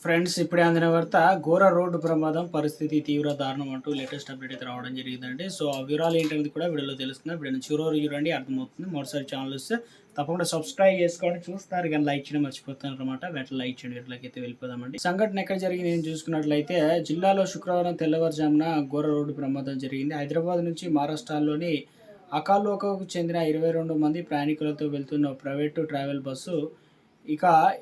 Friends ఇప్పుడే అందిన వార్త ఘోర రోడ్డు ప్రమాదం పరిస్థితి తీవ్ర దారుణం అంటూ లేటెస్ట్ అప్డేట్ అయితే రావడం జరిగిందండి. సో ఆ వివరాలు ఏంటనేది కూడా వీడియోలో తెలుస్తుంది. వీడియోని చివరి వరకు చూడండి, అర్థమవుతుంది. మొదటిసారి ఛానల్ వస్తే తప్పకుండా సబ్స్క్రైబ్ చేసుకోండి. చూస్తారు కానీ లైక్ చేయడం మర్చిపోతాను అనమాట. వెంటనే లైక్ చేయండి. వీటిలోకి వెళ్ళిపోదామండి. సంఘటన ఎక్కడ జరిగింది నేను చూసుకున్నట్లయితే జిల్లాలో శుక్రవారం తెల్లవారుజామున ఘోర రోడ్డు ప్రమాదం జరిగింది. హైదరాబాద్ నుంచి మహారాష్ట్రలోని అకాలోకకు చెందిన 22 మంది ప్రయాణికులతో వెళ్తున్న private travel bus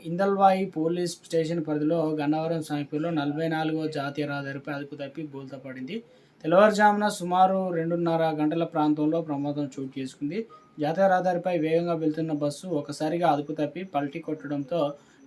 Indalwai police station పరిధిలో గన్నవరం సమీపంలో 44వ జాతీయ రహదారిపై అదుపు తప్పి బోల్తా పడింది. తెల్లవారుజామున సుమారు 2:30 గంటల ప్రాంతంలో ప్రమాదం చోటు చేసుకుంది. జాతీయ రహదారిపై వేగంగా వెళ్తున్న బస్సు ఒకసారిగా అదుపు తప్పి పల్టీ కొట్టడంతో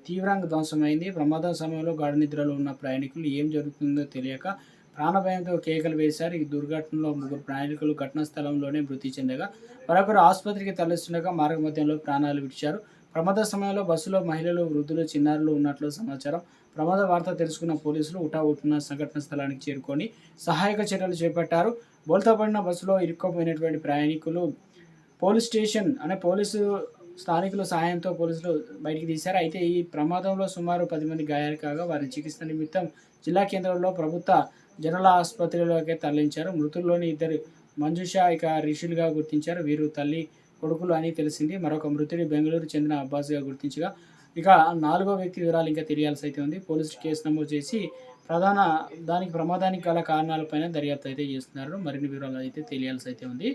తీవ్రంగా ధ్వంసమైంది. ప్రమాదం సమయంలో గాఢ నిద్రలో ఉన్న ప్రయాణికులు ఏం జరుగుతుందో తెలియక ప్రాణభయంతో కేకలు వేశారు. ఈ దుర్ఘటనలో 3 ప్రయాణికులు ఘటనా స్థలంలోనే మృతి చెందగా మరొకరు ఆసుపత్రికి తరలిస్తుండగా మార్గ మధ్యంలో ప్రాణాలు విడిచారు. ప్రమాద సమయంలో బస్సులో మహిళలు, వృద్ధులు, చిన్నారులు ఉన్నట్లు సమాచారం. ప్రమాద వార్త తెలుసుకున్న పోలీసులు హుటాహుటిన సంఘటన స్థలానికి చేరుకొని సహాయక చర్యలు చేపట్టారు. బోల్తా పడిన బస్సులో ఇరుక్కుపోయినటువంటి ప్రయాణికులు పోలీసు స్థానికుల సహాయంతో పోలీసులు బయటికి తీశారు. అయితే ఈ ప్రమాదంలో సుమారు 10 మంది గాయాలు కాగా వారిని చికిత్స నిమిత్తం జిల్లా కేంద్రంలో ప్రభుత్వ జనరల్ ఆసుపత్రిలోకి తరలించారు. మృతుల్లోని 2 మంజుష, రిషులుగా గుర్తించారు. వీరు తల్లి, కొడుకులు అని తెలిసింది. మరొక మృతుడి బెంగళూరు చెందిన అబ్బాస్గా గుర్తించగా 4వ వ్యక్తి వివరాలు ఇంకా తెలియాల్సి అయితే ఉంది. పోలీసులు కేసు నమోదు చేసి ప్రమాదానికి గల కారణాలపైన దర్యాప్తు అయితే చేస్తున్నారు. మరిన్ని వివరాలు అయితే తెలియాల్సి అయితే ఉంది.